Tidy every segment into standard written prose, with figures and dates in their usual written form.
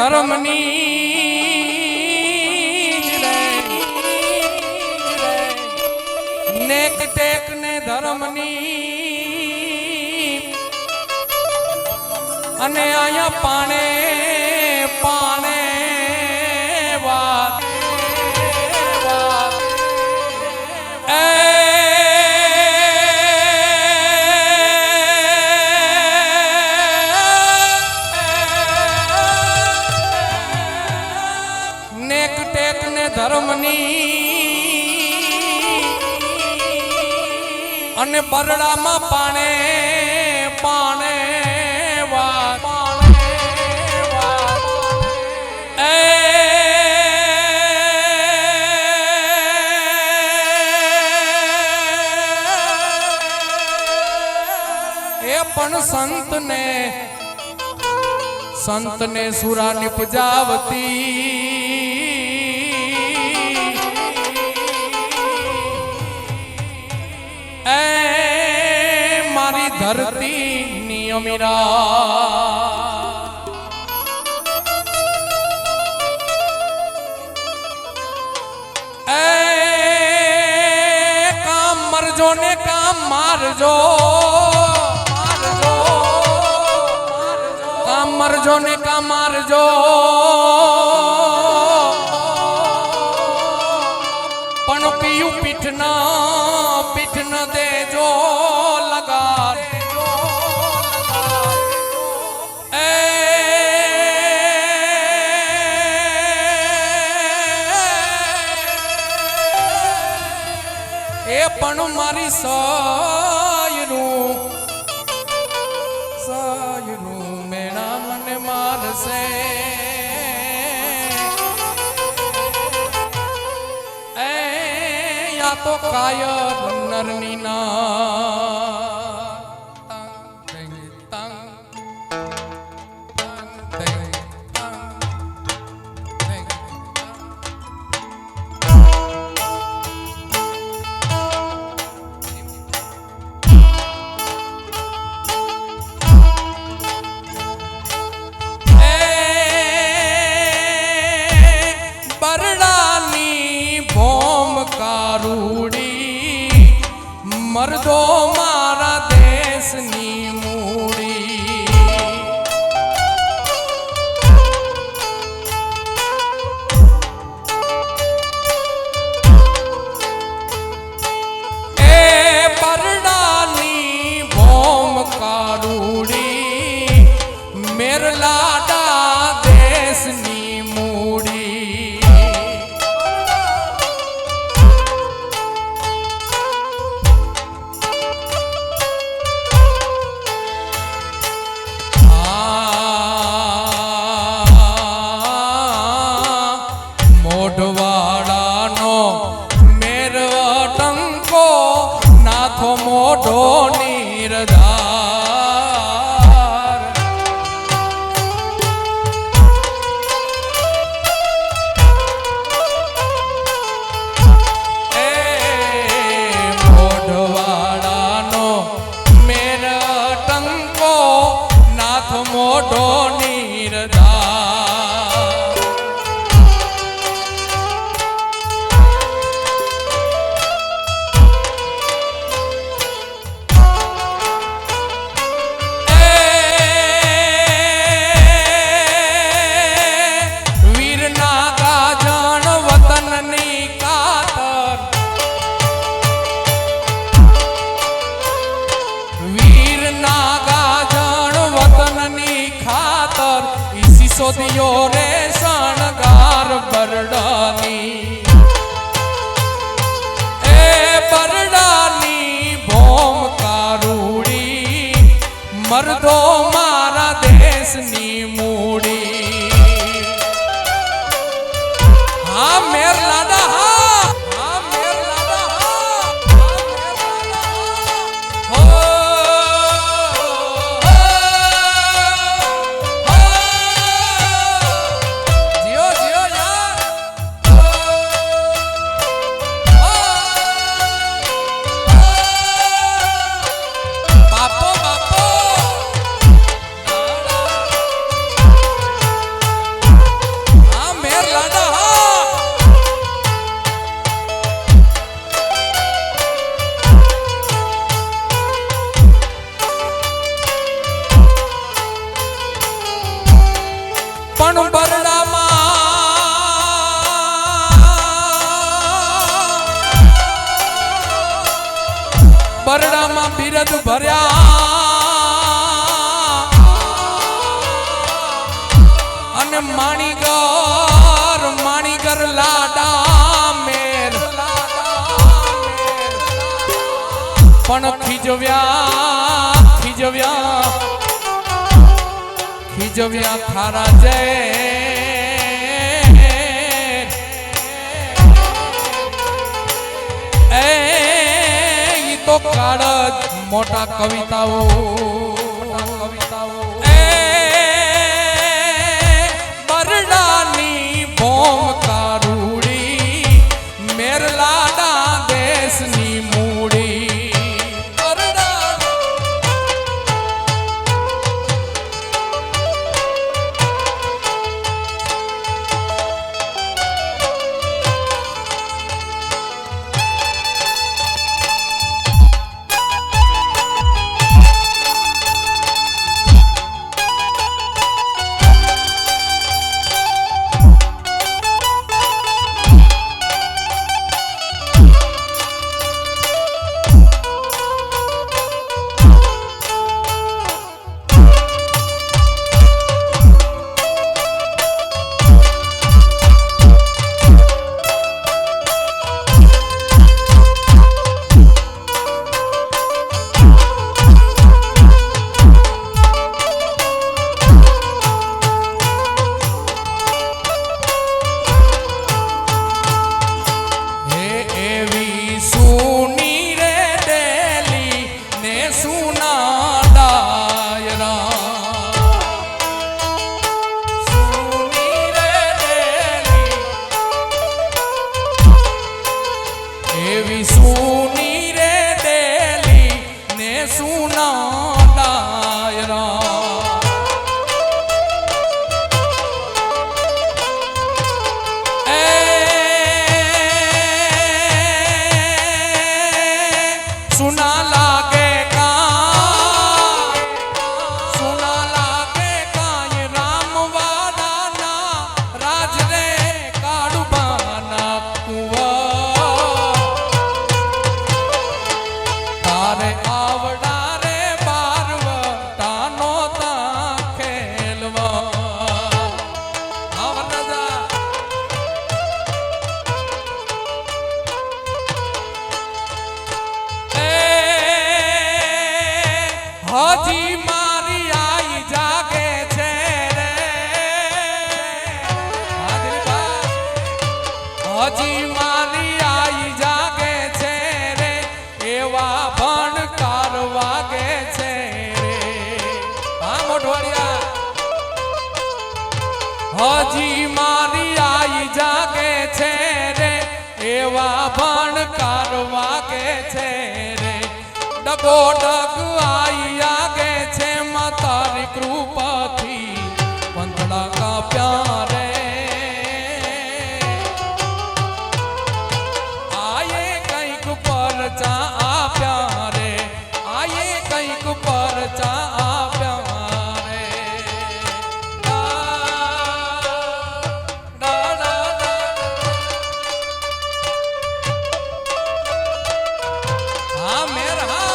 ધર્મની નેક ટેક ને ધર્મની અને આયા પાણે પાણે વાત નેક ટેક ને ધર્મની અને બરડામાં પાણે પાણે વાત એ પણ સંતને સુરા નિપજાવતી એ મારી ધરતી ની અમીરા એ કામ મરજો ને કામ મારજો કામ મરજો ને કામ મારજો પણ પીયું પીઠ ન દેજો લગા એ પણ મારી સાયરું મેણા મને મારશે એ યા તો કાયર નરની ના મરદો મારા દેશની મૂડી એ પરડાની ભોમ કારુડી મેરલાડા દેશની મૂડી મોઢો નિર્ધાર એ મોઢવાડાનો મેર ટંકો નાથ મોઢો નિર્ધાર સોદિયો રે શણગાર બરડાની એ બરડાની ભોમ કારુડી મરદો મારા દેશની મૂડી હા મેર લાડા હા મેર લાડા હો ના બિરદ ભર્યા અને માણીગર લાડા મેર પણ ખીજવ્યા ખારા જય તો કાળ મોટા કવિતાઓ બરડાની ભોમ કારુડી મેરલાડા દેશની મૂડી હજી મારી આઈ જાગે છે રે હજી મારી આઈ જાગે છે રે એવા ભણકાર વાગે છે રે હા મોઢવાડિયા હજી મારી આઈ જાગે છે રે એવા ભણકાર વાગે છે રે ડગો ડગ આઈ આગે છે માતારી કૃપાથી પંથડા કા પ્યારે આયે કંઈક પરચા આપ્યા રે આયે કંઈક પરચા આપ્યા રે હા મેર હા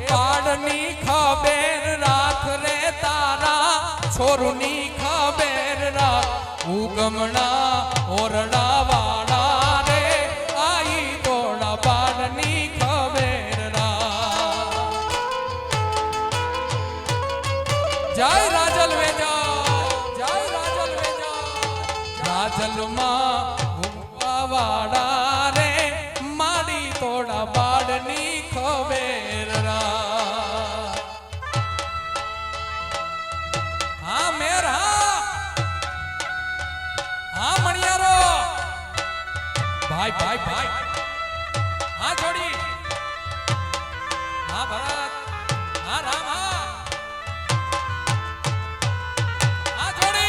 બાળની ખબેર રાખ રે તારા છોરુની ખબેર રાખ ઉગમણા ઓરડા વાળા રે આઈ તોડા બાળની ખબેર રાખ જય રાજલ વેજા જય રાજલ વેજા રાજલમાં ઘૂમવા વાળા રે માડી તોડા બાળની ખબેર હા મેર હા હા મણિયારો भाई भाई भाई हाँ छोड़ी हाँ भरत हाँ राम हाँ छोड़ी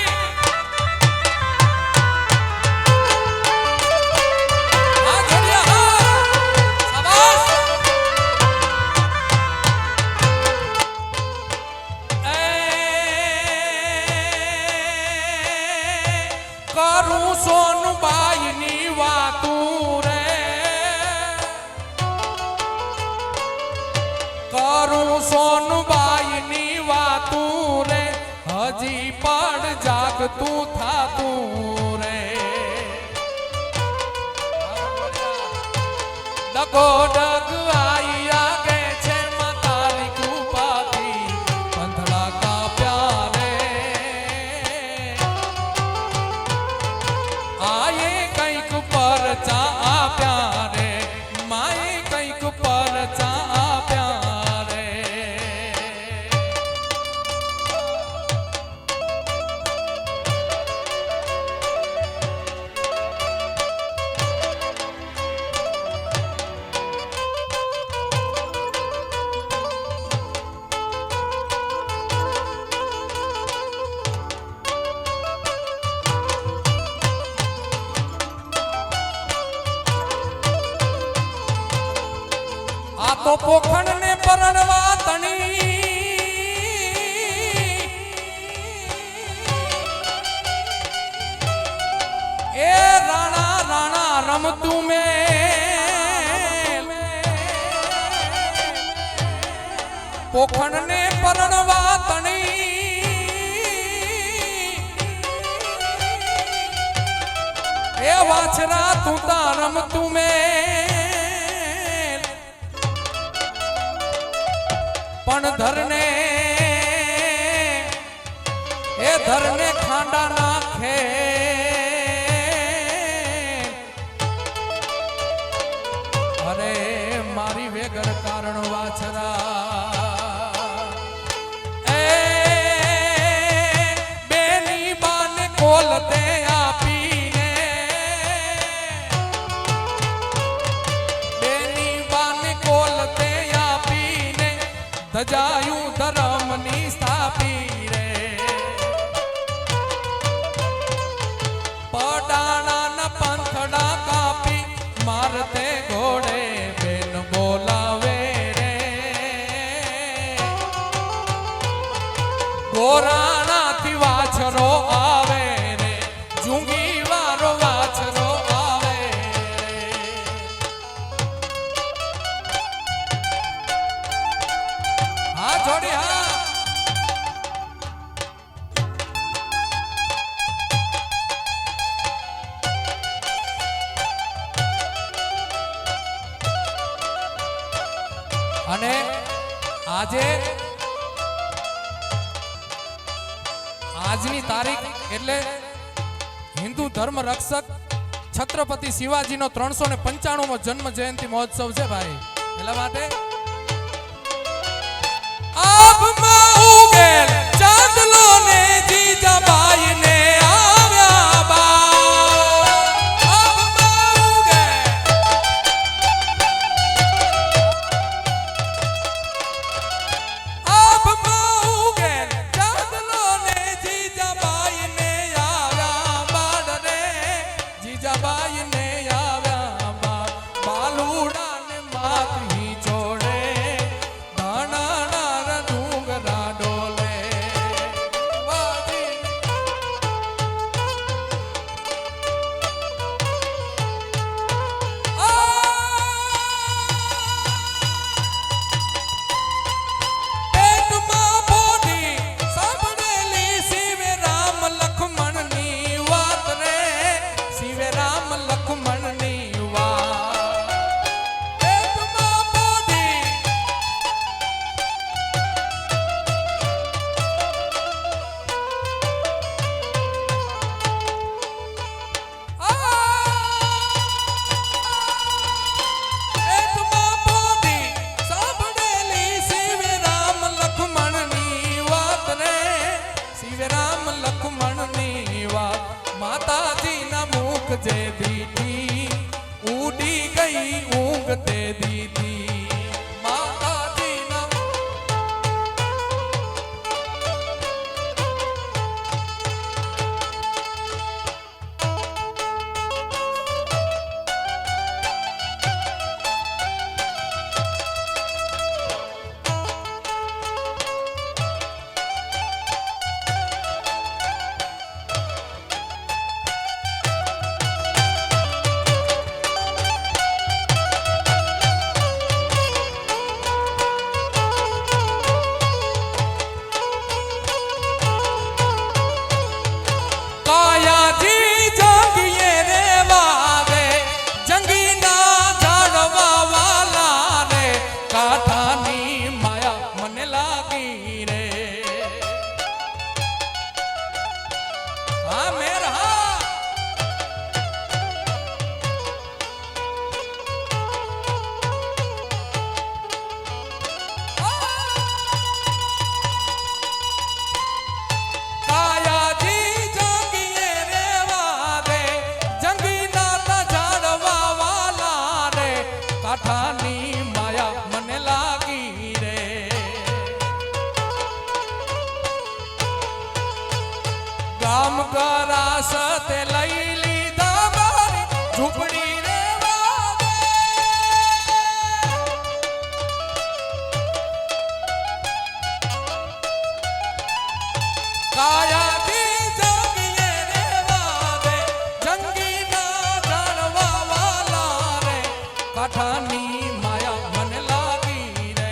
हाँ छोड़िया हाँ शाबाश करूं सोनबाई नी वातू रे करूं सोनबाई नी वातू रे हजी पड़ जागतू था तू रे डगो डग आई आगे छे मातारी कृपाती पंथड़ा का प्यारे आए कईक पर चा प्यारे माए कईक पर चा प्यारे आ तो पोखण ने परણવા તણી ए राणा राणा रमतू में पोखण ने परણવા તણી ए वाछरा तू ता रमतू में पण धरने ए धरने खांडा नाखे अरे मारी वेगर कारण वाछरा ए बेनी बान कोलते आपीने बेनी बान कोलते आपीने धजायूं धर्मनी स्थापी रे पडाणा न पंथड़ा कापी मारते घोड़े बेन बोलावे रे गोराणा थी वाछरो आवे रे जूंगी वारो वाछरो आवे रे हाँ छोड़ी हाँ અને આજે આજની તારીખ એટલે હિન્દુ ધર્મ રક્ષક છત્રપતિ શિવાજીનો 395મો જન્મ જયંતિ મહોત્સવ છે ભાઈ એટલા માટે આબમાં ઉગેલ ચાંદલો ને જીજાબાઈ ને આવ્યા બા આબમાં ઉગેલ આબમાં ઉગેલ ચાંદલો ને જીજાબાઈ ને આવ્યા બાળ રે જીજાબાઈ ને આવ્યા બા બાલુડા ને માથની જોડે જે દીઠી કામ કરાશ તે લઈ લીધા મારી ઝૂંપડી રે વાગે. કાયાથી જંગીએ રે વાગે જંગી ના જાણવા વાલા રે કાઠાની માયા મને લાગી રે.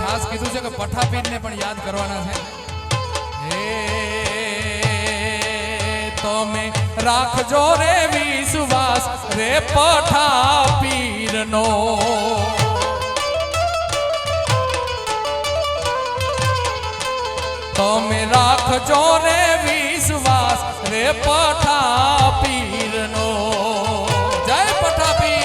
ખાસ કીધું છે કે પઠાપીરને પણ યાદ કરવાના છે. તમે રાખજો રે વિશ્વાસ રે પઠાપીરનો. તમે રાખજો રે વિશ્વાસ રે પઠાપીરનો. જય પઠાપીર.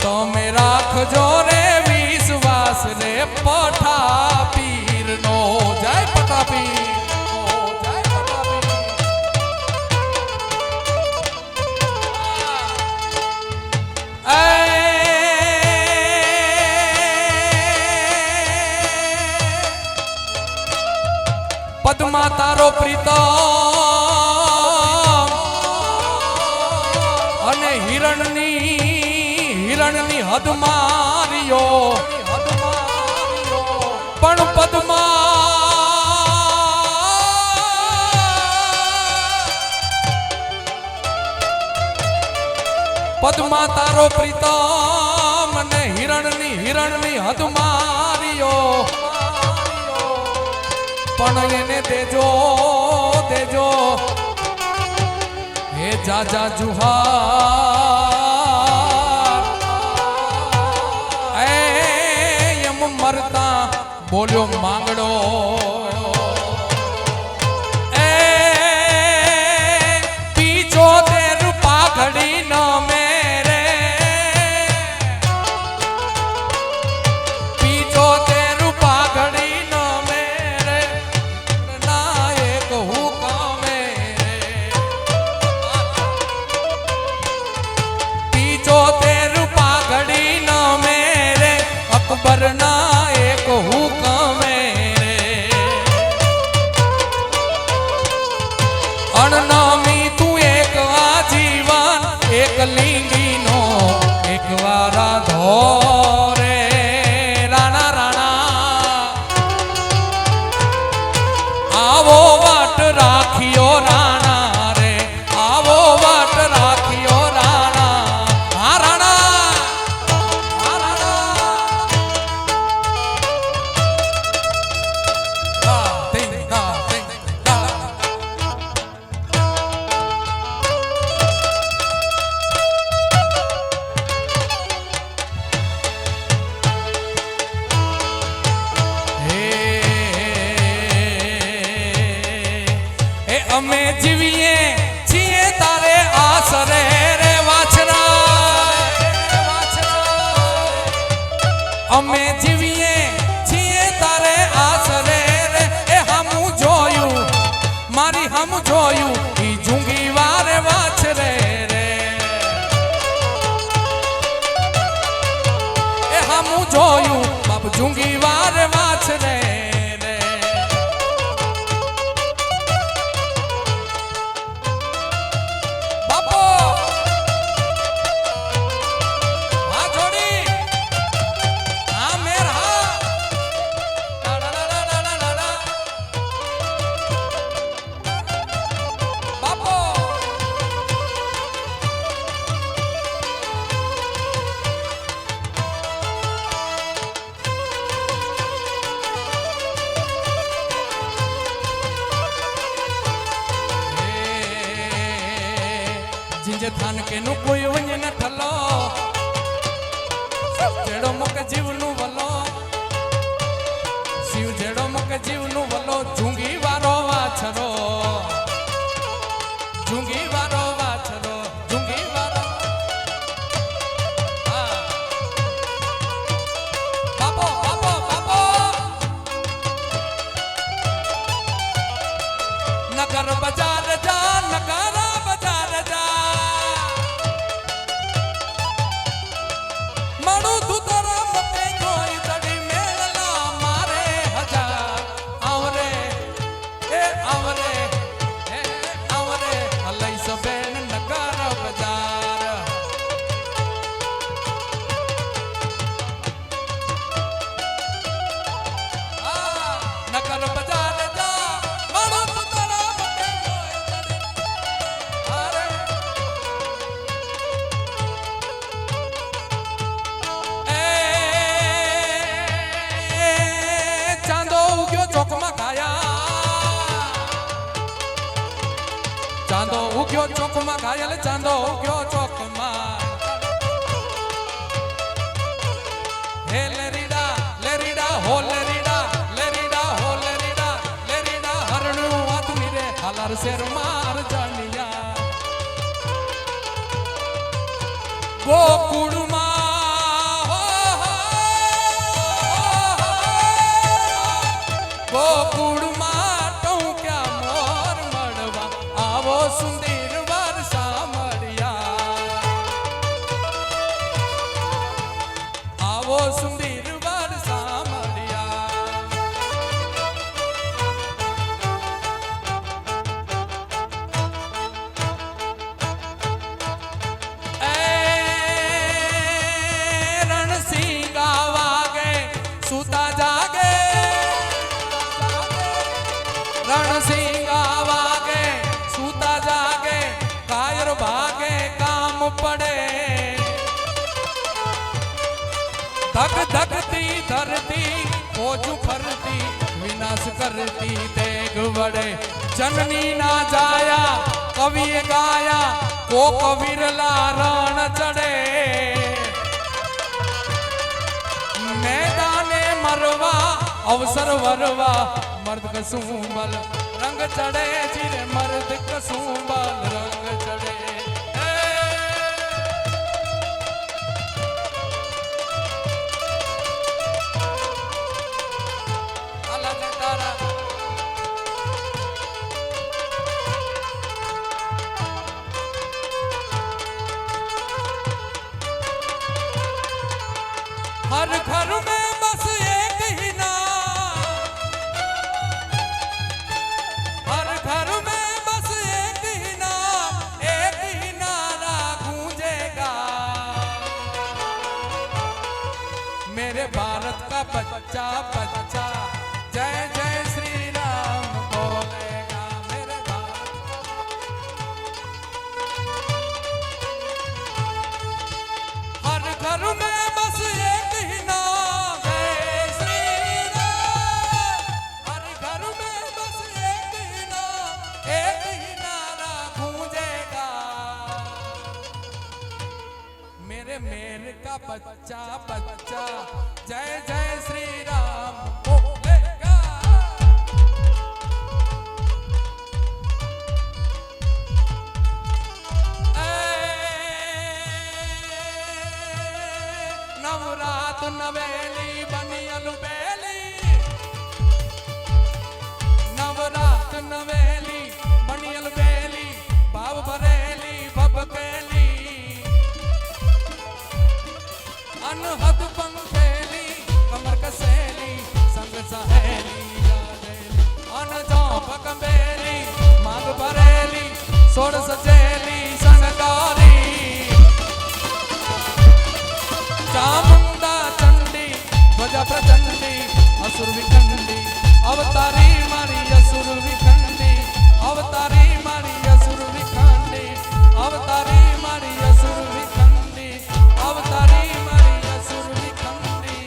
તમે રાખજો રે વિશ્વાસ રે પઠાપીરનો. જય પઠાપીર. જય પઠાપીર. પદ્મા તારો પ્રીતમ અને હિરણની હદ માર્યો પણ પદ્મા તારો પ્રીતમ અને હિરણની હદ માર્યો પણ એને દેજો હે જાજા જુહાર. એમ મરતા બોલ્યો માંગડો. પીછો તે રૂપા ઘડી ન મેરે. પીછો તે રૂપા ઘડી ન મેરે ના એક હુકમ મેરે. પીછો તે રૂપા ઘડી ન મેરે અકબર ના એક હુકમ મેરે. અણનામી તું એક આજીવન એક લિંગીનો એક વારા ધોરે. રાણા રાણા આવો વાટ રાખ્યો રાણા રે. આવો વાટ રાખ્યો રાણા. હા રાણા. હા રાણા. અમે જીવીએ છીએ તારે આસરે રે વાછરા, અમે જીવીએ છીએ તારે આસરે રે એ હમું જોયું મારી હમ જોયું ઈ જુંગી વારે વાછરે રે એ હમું જોયું બાપ જુંગી વારે વાછરે રે બાપો હા જોડી હા મેર હા બાપો जिंजे थान के नु कोई वंज न थलो जेड़ो मुक जीव नु वलो शिव जेड़ो मुक जीव नु वलो झुंगी वारो वाछरो झुंगी वारो वाछरो झुंगी वारो हां बापो बापो बापो नगर बाजार जा नगारा बाजार जा मणु तुतरा मते जोई तड़ी मेला मारे हजार आवरे ए आवरे ए आवरे हलई सबेन नगर बाजार आ नगर बाजार जा मणु तुतरा मते जोई तड़ी अरे चांदो उग्यो चौकमा खाया चांदो उग्यो चौकमा खायल चांदो उग्यो चौकमा हे लेरीडा हो लेरीडा हो लेरीडा हरणू आदमी रे हालार शेर मार जानिया गोकुड़ गोकुड़ माटो क्या मोर मड़वा आवो सुंदर वर्षा मड़िया आवो सुंदर वर्षा मड़िया रण सिंगा वागे सुता जागे रण सिंगा वागे सूता जागे कायर भागे काम पड़े धक धकती धरती खोजू फरती विनाश करती देग बड़े जननी ना जाया कवि गाया को कबीरला रण चढ़े मैदाने मरवा अवसर वरवा मर्द कसूबल रंग चढ़े जिरे मर्द कसूबल रंग चढ़े अल्लाह ने तारा हर घर में बस एक ही नाम हर घर में बस एक ही नाम एक ही नारा गूंजेगा मेरे भारत का बच्चा बच्चा जय जय श्री राम बोलेगा मेरे भारत हर घर में बस एक ही नाम जय श्री राम हर घर में बस एक ही नाम एक ही नारा गूंजेगा मेरे मेर का बच्चा बच्चा जय जय श्री राम बोलेगा નવરાત નવેલી બની અલબેલી નવરાત નવેલી બની અલબેલી ભાવ ભરેલી ભબકેલી અનહદ પંખેલી કમર કસેલી સંગ સહેલી અનજોપ કંબેલી માંગ ભરેલી સોળ સજેલી શણગારી ચામુંડા ચંડી ધ્વજા પ્રચંડી અસુર વિખંડી અવતારી મારી અસુર વિખંડી અવતારી મારી અસુર વિખંડી અવતારી મારી અસુર વિખંડી અવતારી મારી અસુર વિખંડી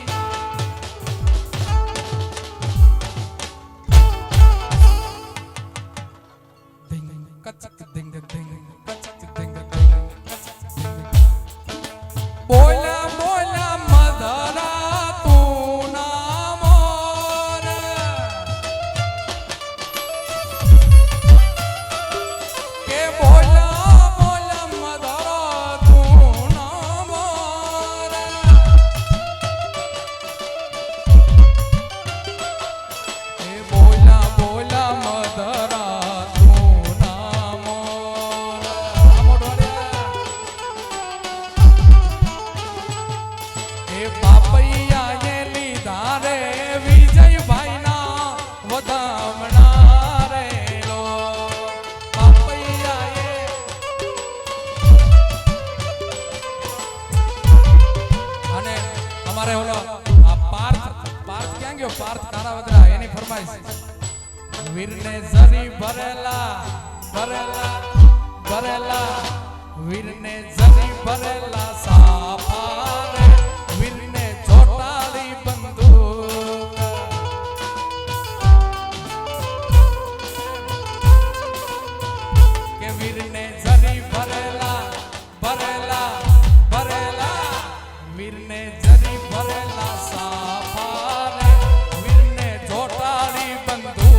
દિંગ કચક દિંગ દિંગ કચક દિંગ દિંગ કચક દિંગ બોલા બોલા મધરા તું ના મોર કે બોલા બોલા મધરા તું ના મોર કે બોલા બોલા મધરા તું ના મોર એ બાપૈયા એ લીધા રે વિજયભાઈ ના વધામણા રે લો બાપૈયા એ અને અમારે ઓલો આ પાર્થ ક્યાં ગયો પાર્થ કારાવદરા એની ફરમાઈશ વીરને જરી ભરેલા ભરેલા ભરેલા વીરને જરી ભરેલા સાફા રે વીરને ચોટાડી બંદૂક કે વીરને જરી ભરેલા ભરેલા ભરેલા વીરને જરી ભરેલા સાફા રે વીરને ચોટાડી બંદૂક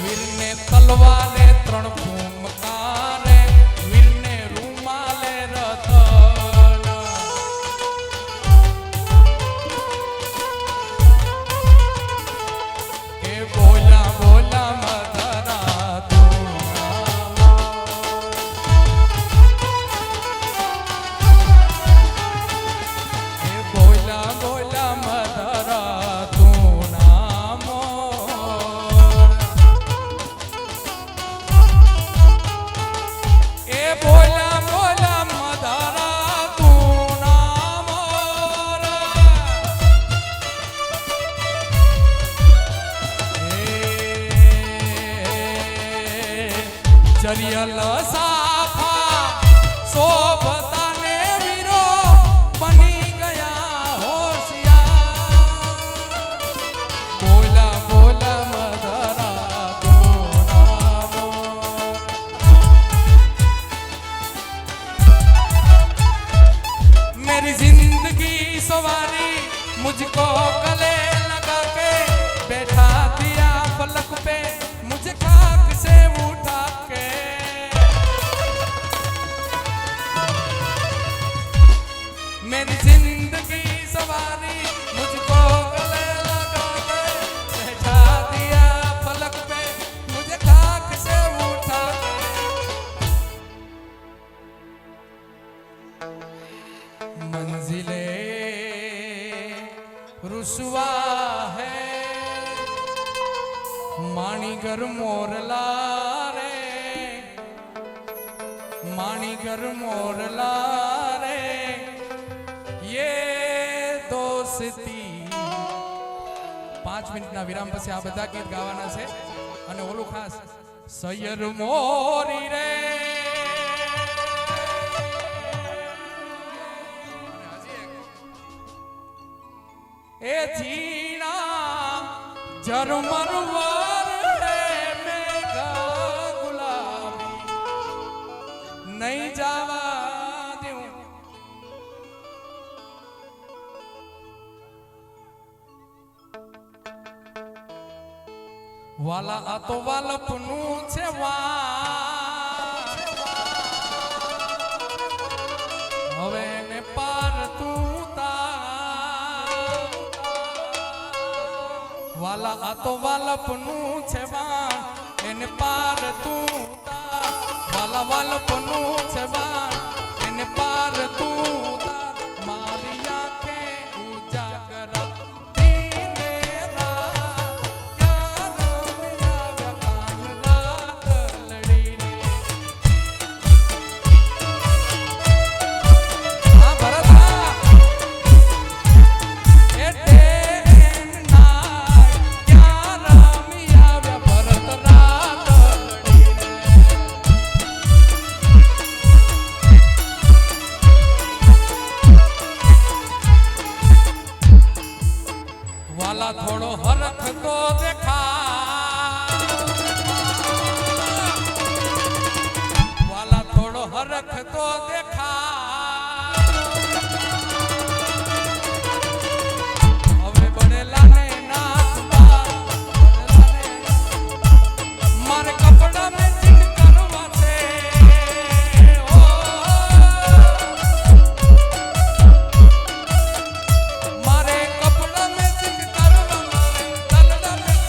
વીરને તલવારે ત્રણ ભૂમકા રે વીરને રૂમાલે રતન કે બોલા બોલા મધરા તું કે બોલા બોલા મધરા તું ના મોર એ બોલા બોલા મધરા તું ના મોર જરિયલ સાફા શોભતા ને વીરો બની ગયા હોશિયાર બોલા બોલા મધરા તું ના મોર मेरी जिंदगी सवारी मुझको गले लगा के बैठा दिया पलक पे मुझे खाक से उठा के मेरी जिंदगी सवारी मुझको गले लगा के बैठा दिया पलक पे मुझे खाक से उठा के मंजिले रुसवा है माणीगर मोरला रे माणीगर मोरला रे ये દોસ્તી 5 મિનિટના વિરામ પછી આ બધા ગીત ગાવાના છે અને ઓલું ખાસ સૈયર મોરી રે એ જીણા જરમર વાર રે મેઘા ગુલાબી નહીં જાવા દઉં વાલા આ તો વાલપનું છે વા આ તો વાલપનું છે વાણ એને પાર તું તાર વાલા વાલપનું છે વાણ એને પાર તું તાર મારી આંખે ઉજાગરા દીને રાત ક્યાં રમ્યા કાન રાત લડીને હા ભરત હા વાલા થોડો હરખ તો દેખા વાલા થોડો હરખ તો દેખા હવે બનેલા ને નાથ મારે કપડા મેં ચીન કરવા છે મારે કપડા મેં ચીન કરવા તલડા મેં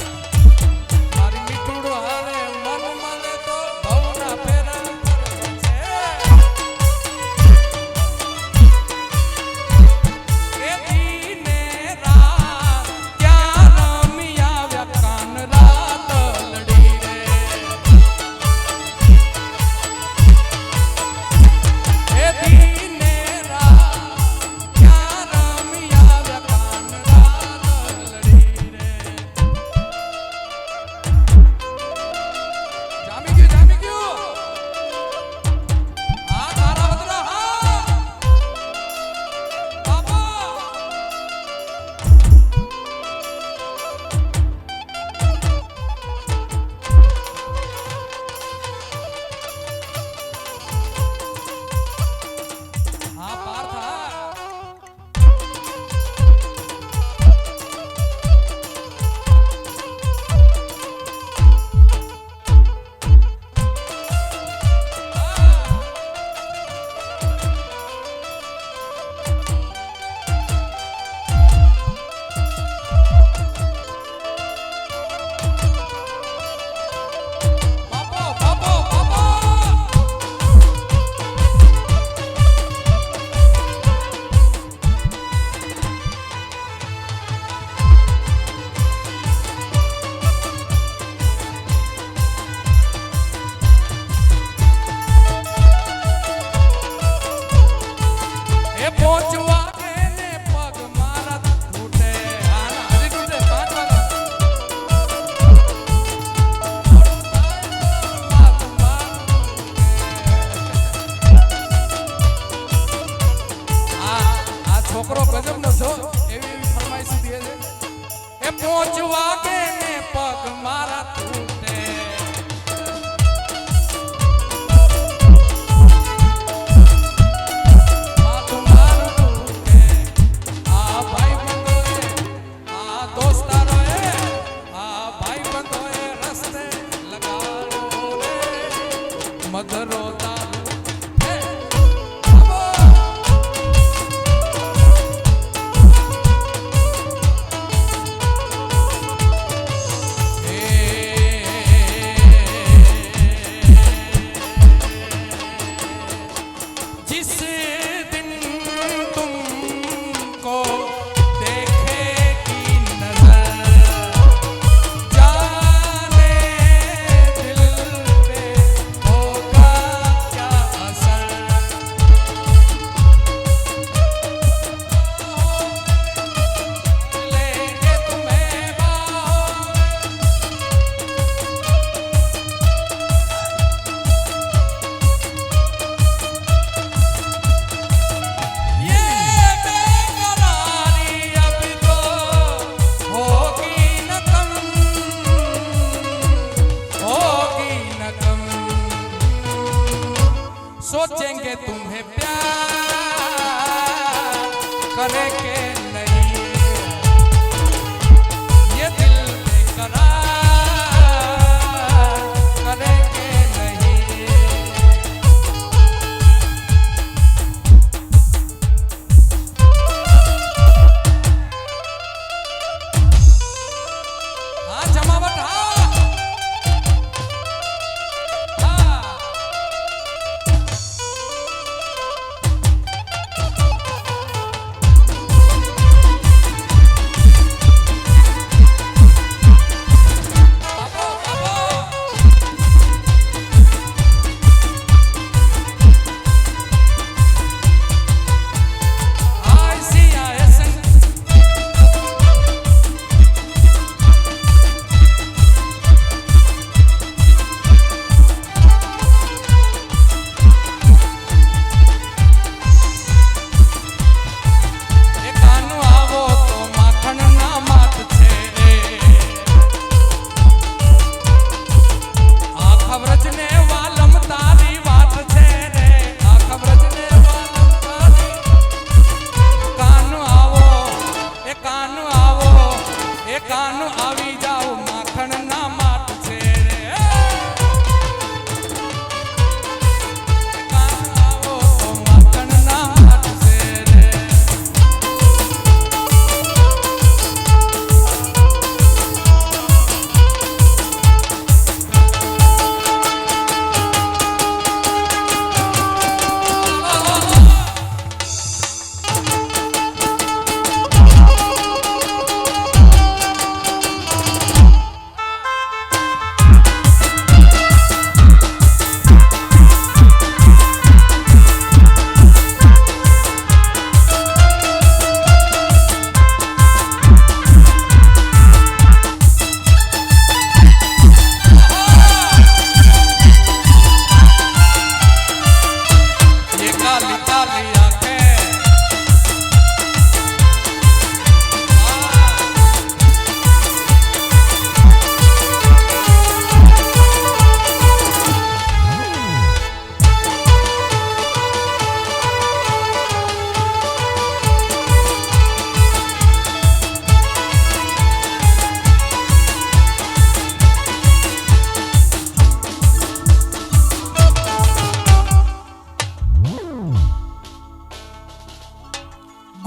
મારી મીઠુડો હારે મન મને તો ભવના ફેરા છે એ દીને રાત ક્યાં રમી આવ્યા કાન રાત લડી રે એ દીને રાત ક્યાં રમી આવ્યા કાન રાત લડી રે જામી ગયું હા તારા બદરા હા બાબા હા પાર્થ હા બાપો એ પહોંચવા એને પગ મારા તૂટે હજી તૂટે 5 આ છોકરો ગજબનો છો એવી ફરમાઈશ દે છે એ પહોંચવા એને પગ મારા તૂટે માથું મારું તૂટે આ ભાઈ બંધોએ આ દોસ્તારોએ આ ભાઈ બંધોએ રસ્તે લગાડો રે મધરો દારૂ હે બાબો जिस दिन तुमको देखेगी नजर जाने दिल पे होगा क्या असर लेके तुम्हें बाहों ये बेकरारी अब तो होगी न कम सोचेंगे तुम्हें प्यार करेंगे नहीं ये दिल बेकरार करेंगे नहीं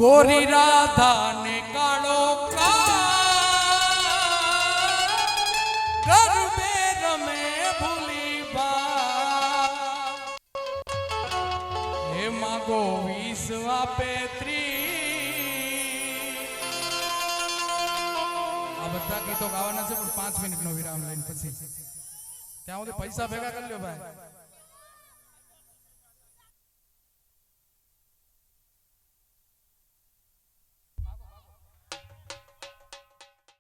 गोरी राधा ने कालो का घर में रमे भूली बा हे मागो विश्वा पेत्री आ बता गीतो गावाना છે પણ 5 મિનિટનો વિરામ લઈને પછી ત્યાં સુધી પૈસા ભેગા કરી લ્યો ભાઈ